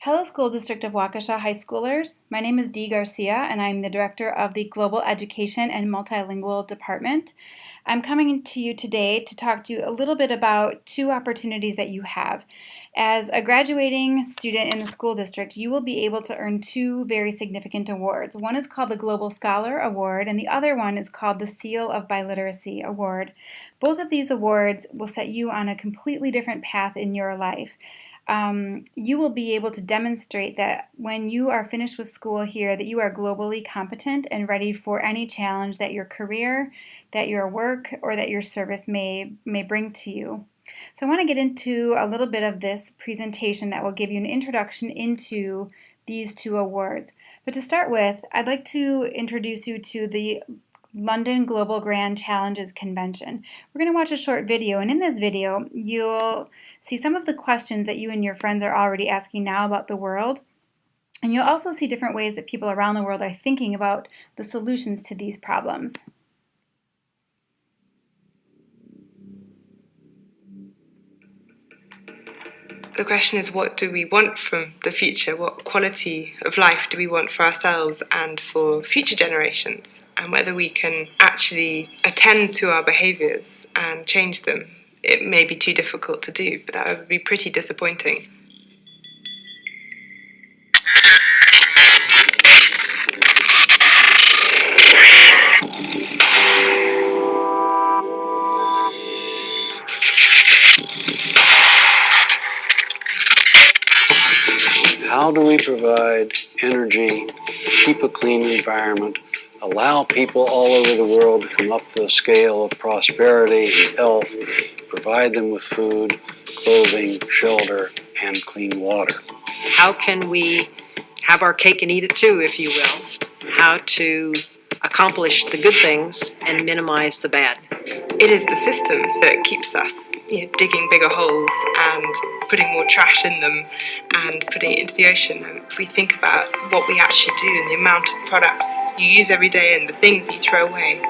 Hello, School District of Waukesha High Schoolers. My name is Dee Garcia, and I'm the Director of the Global Education and Multilingual Department. I'm coming to you today to talk to you a little bit about two opportunities that you have. As a graduating student in the school district, you will be able to earn two very significant awards. One is called the Global Scholar Award, and the other one is called the Seal of Biliteracy Award. Both of these awards will set you on a completely different path in your life. You will be able to demonstrate that when you are finished with school here, that you are globally competent and ready for any challenge that your career, that your work, or that your service may bring to you. So I want to get into a little bit of this presentation that will give you an introduction into these two awards. But to start with, I'd like to introduce you to the London Global Grand Challenges Convention. We're going to watch a short video, and in this video, you'll see some of the questions that you and your friends are already asking now about the world, and you'll also see different ways that people around the world are thinking about the solutions to these problems. The question is, what do we want from the future? What quality of life do we want for ourselves and for future generations? And whether we can actually attend to our behaviours and change them. It may be too difficult to do, but that would be pretty disappointing. How do we provide energy, keep a clean environment, allow people all over the world to come up the scale of prosperity and health, provide them with food, clothing, shelter, and clean water? How can we have our cake and eat it too, if you will? How to accomplish the good things and minimize the bad. It is the system that keeps us digging bigger holes and putting more trash in them and putting it into the ocean. And if we think about what we actually do and the amount of products you use every day and the things you throw away,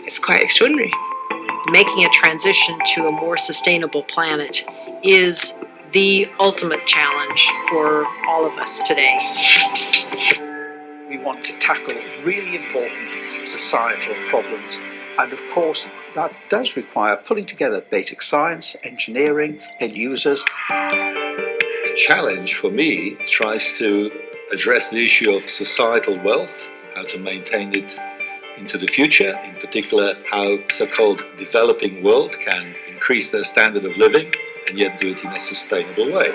it's quite extraordinary. Making a transition to a more sustainable planet is the ultimate challenge for all of us today. We want to tackle really important societal problems, and of course that does require pulling together basic science, engineering, end users. The challenge for me tries to address the issue of societal wealth, how to maintain it into the future, in particular how so-called developing world can increase their standard of living and yet do it in a sustainable way.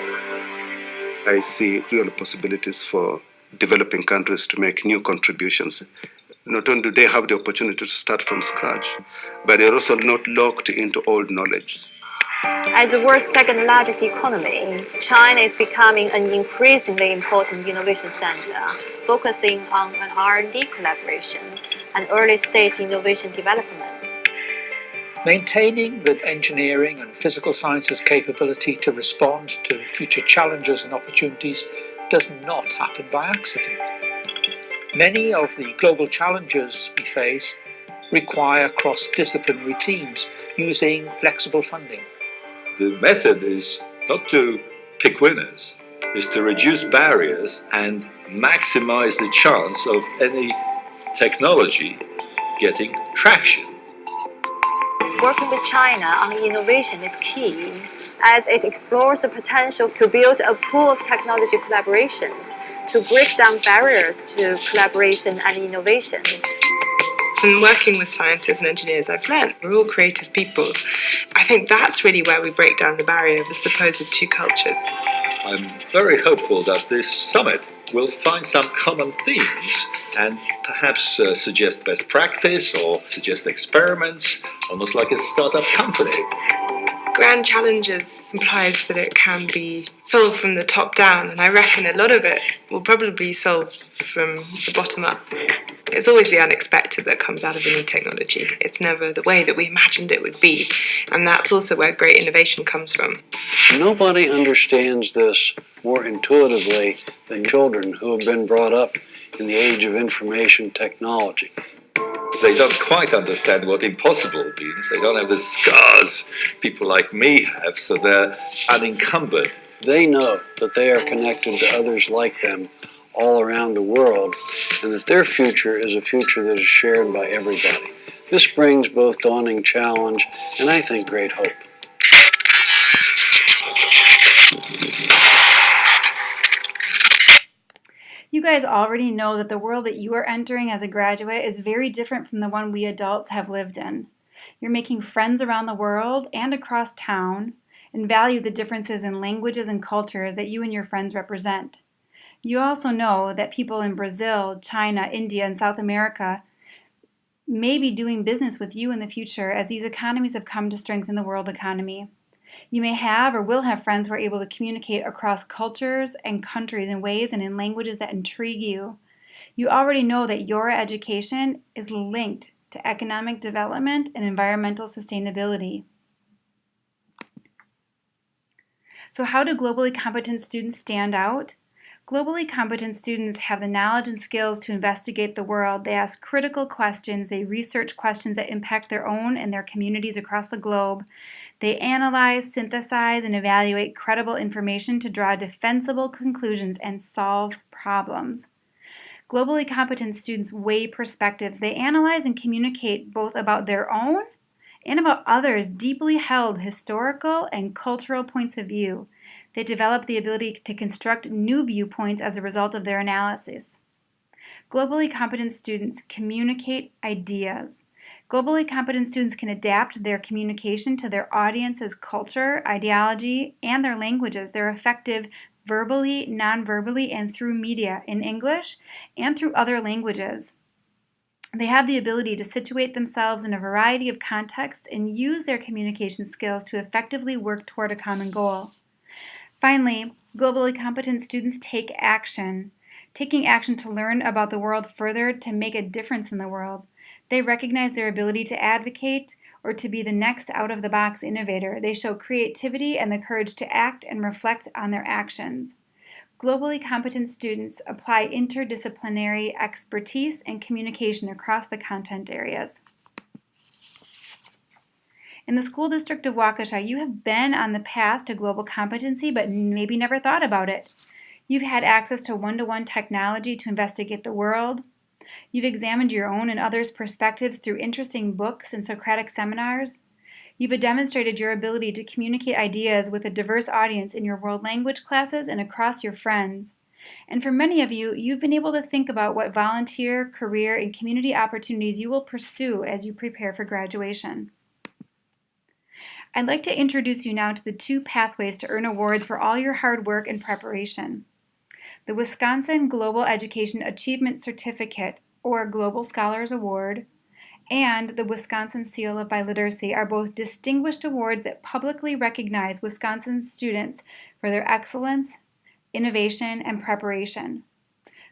I see real possibilities for developing countries to make new contributions. Not only do they have the opportunity to start from scratch, but they're also not locked into old knowledge. As the world's second largest economy, China is becoming an increasingly important innovation center, focusing on an R&D collaboration and early-stage innovation development. Maintaining the engineering and physical sciences capability to respond to future challenges and opportunities does not happen by accident. Many of the global challenges we face require cross-disciplinary teams using flexible funding. The method is not to pick winners, is to reduce barriers and maximize the chance of any technology getting traction. Working with China on innovation is key, as it explores the potential to build a pool of technology collaborations to break down barriers to collaboration and innovation. From working with scientists and engineers, I've learned we're all creative people. I think that's really where we break down the barrier of the supposed two cultures. I'm very hopeful that this summit will find some common themes and perhaps suggest best practice or suggest experiments, almost like a startup company. Grand challenges implies that it can be solved from the top down, and I reckon a lot of it will probably be solved from the bottom up. It's always the unexpected that comes out of a new technology. It's never the way that we imagined it would be, and that's also where great innovation comes from. Nobody understands this more intuitively than children who have been brought up in the age of information technology. They don't quite understand what impossible means. They don't have the scars people like me have, so they're unencumbered They know that they are connected to others like them all around the world, and that their future is a future that is shared by everybody. This brings both dawning challenge and, I think, great hope. You guys already know that the world that you are entering as a graduate is very different from the one we adults have lived in. You're making friends around the world and across town, and value the differences in languages and cultures that you and your friends represent. You also know that people in Brazil, China, India, and South America may be doing business with you in the future as these economies have come to strengthen the world economy. You may have or will have friends who are able to communicate across cultures and countries in ways and in languages that intrigue you. You already know that your education is linked to economic development and environmental sustainability. So how do globally competent students stand out? Globally competent students have the knowledge and skills to investigate the world. They ask critical questions. They research questions that impact their own and their communities across the globe. They analyze, synthesize, and evaluate credible information to draw defensible conclusions and solve problems. Globally competent students weigh perspectives. They analyze and communicate both about their own and about others' deeply held historical and cultural points of view. They develop the ability to construct new viewpoints as a result of their analysis. Globally competent students communicate ideas. Globally competent students can adapt their communication to their audience's culture, ideology, and their languages. They're effective verbally, non-verbally, and through media in English and through other languages. They have the ability to situate themselves in a variety of contexts and use their communication skills to effectively work toward a common goal. Finally, globally competent students take action. Taking action to learn about the world further, to make a difference in the world. They recognize their ability to advocate or to be the next out-of-the-box innovator. They show creativity and the courage to act and reflect on their actions. Globally competent students apply interdisciplinary expertise and communication across the content areas. In the school district of Waukesha, you have been on the path to global competency, but maybe never thought about it. You've had access to one-to-one technology to investigate the world. You've examined your own and others' perspectives through interesting books and Socratic seminars. You've demonstrated your ability to communicate ideas with a diverse audience in your world language classes and across your friends. And for many of you, you've been able to think about what volunteer, career, and community opportunities you will pursue as you prepare for graduation. I'd like to introduce you now to the two pathways to earn awards for all your hard work and preparation. The Wisconsin Global Education Achievement Certificate, or Global Scholars Award, and the Wisconsin Seal of Biliteracy are both distinguished awards that publicly recognize Wisconsin students for their excellence, innovation, and preparation.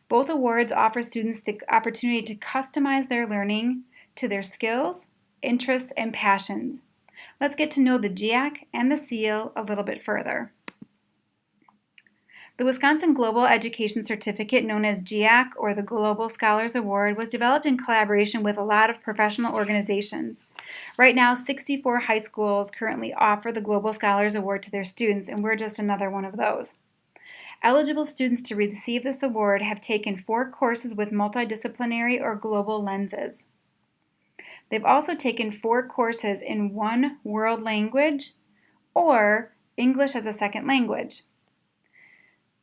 Both awards offer students the opportunity to customize their learning to their skills, interests, and passions. Let's get to know the GEAC and the SEAL a little bit further. The Wisconsin Global Education Certificate, known as GEAC or the Global Scholars Award, was developed in collaboration with a lot of professional organizations. Right now, 64 high schools currently offer the Global Scholars Award to their students, and we're just another one of those. Eligible students to receive this award have taken 4 courses with multidisciplinary or global lenses. They've also taken 4 courses in one world language or English as a second language.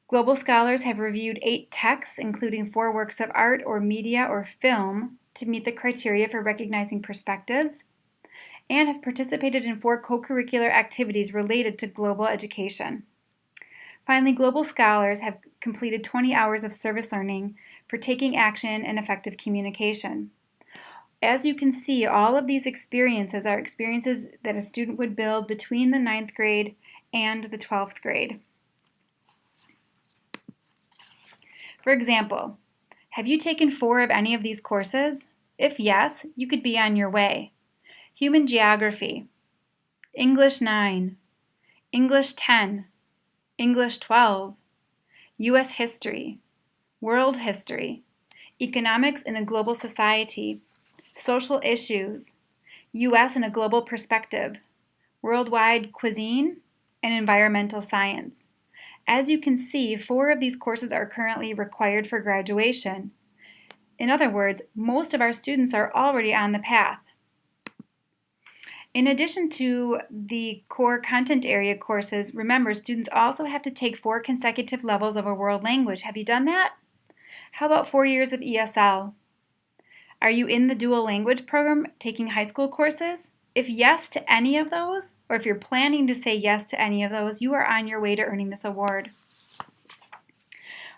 Global scholars have reviewed 8 texts, including 4 works of art or media or film, to meet the criteria for recognizing perspectives, and have participated in 4 co-curricular activities related to global education. Finally, global scholars have completed 20 hours of service learning for taking action and effective communication. As you can see, all of these experiences are experiences that a student would build between the 9th grade and the 12th grade. For example, have you taken 4 of any of these courses? If yes, you could be on your way. Human Geography, English 9, English 10, English 12, U.S. History, World History, Economics in a Global Society, Social Issues, U.S. in a Global Perspective, Worldwide Cuisine, and Environmental Science. As you can see, 4 of these courses are currently required for graduation. In other words, most of our students are already on the path. In addition to the core content area courses, remember, students also have to take 4 consecutive levels of a world language. Have you done that? How about 4 years of ESL? Are you in the dual language program taking high school courses? If yes to any of those, or if you're planning to say yes to any of those, you are on your way to earning this award.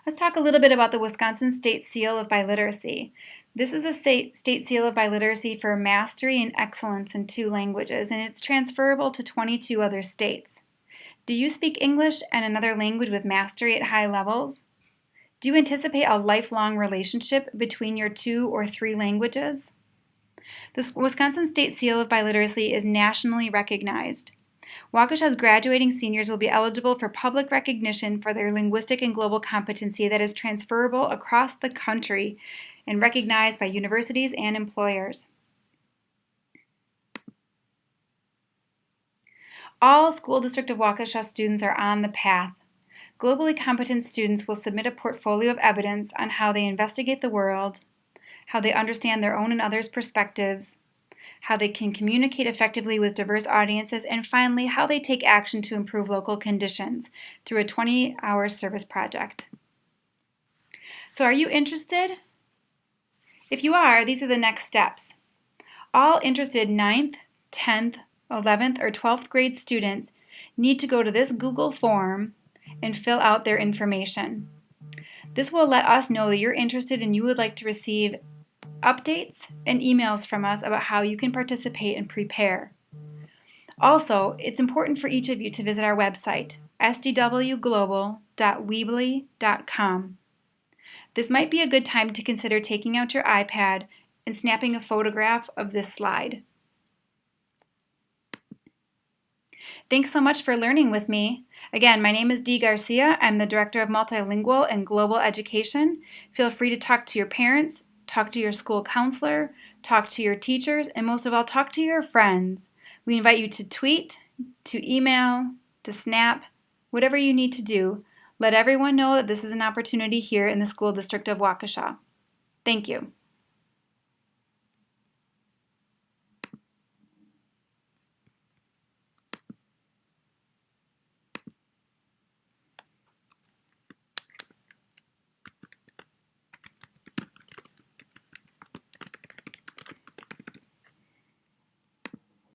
Let's talk a little bit about the Wisconsin State Seal of Biliteracy. This is a state seal of biliteracy for mastery and excellence in 2 languages, and it's transferable to 22 other states. Do you speak English and another language with mastery at high levels? Do you anticipate a lifelong relationship between your 2 or 3 languages? The Wisconsin State Seal of Biliteracy is nationally recognized. Waukesha's graduating seniors will be eligible for public recognition for their linguistic and global competency that is transferable across the country and recognized by universities and employers. All School District of Waukesha students are on the path. Globally competent students will submit a portfolio of evidence on how they investigate the world, how they understand their own and others' perspectives, how they can communicate effectively with diverse audiences, and finally, how they take action to improve local conditions through a 20-hour service project. So are you interested? If you are, these are the next steps. All interested 9th, 10th, 11th, or 12th grade students need to go to this Google form and fill out their information. This will let us know that you're interested and you would like to receive updates and emails from us about how you can participate and prepare. Also, it's important for each of you to visit our website, sdwglobal.weebly.com. This might be a good time to consider taking out your iPad and snapping a photograph of this slide. Thanks so much for learning with me. Again, my name is Dee Garcia. I'm the Director of Multilingual and Global Education. Feel free to talk to your parents, talk to your school counselor, talk to your teachers, and most of all, talk to your friends. We invite you to tweet, to email, to snap, whatever you need to do. Let everyone know that this is an opportunity here in the School District of Waukesha. Thank you.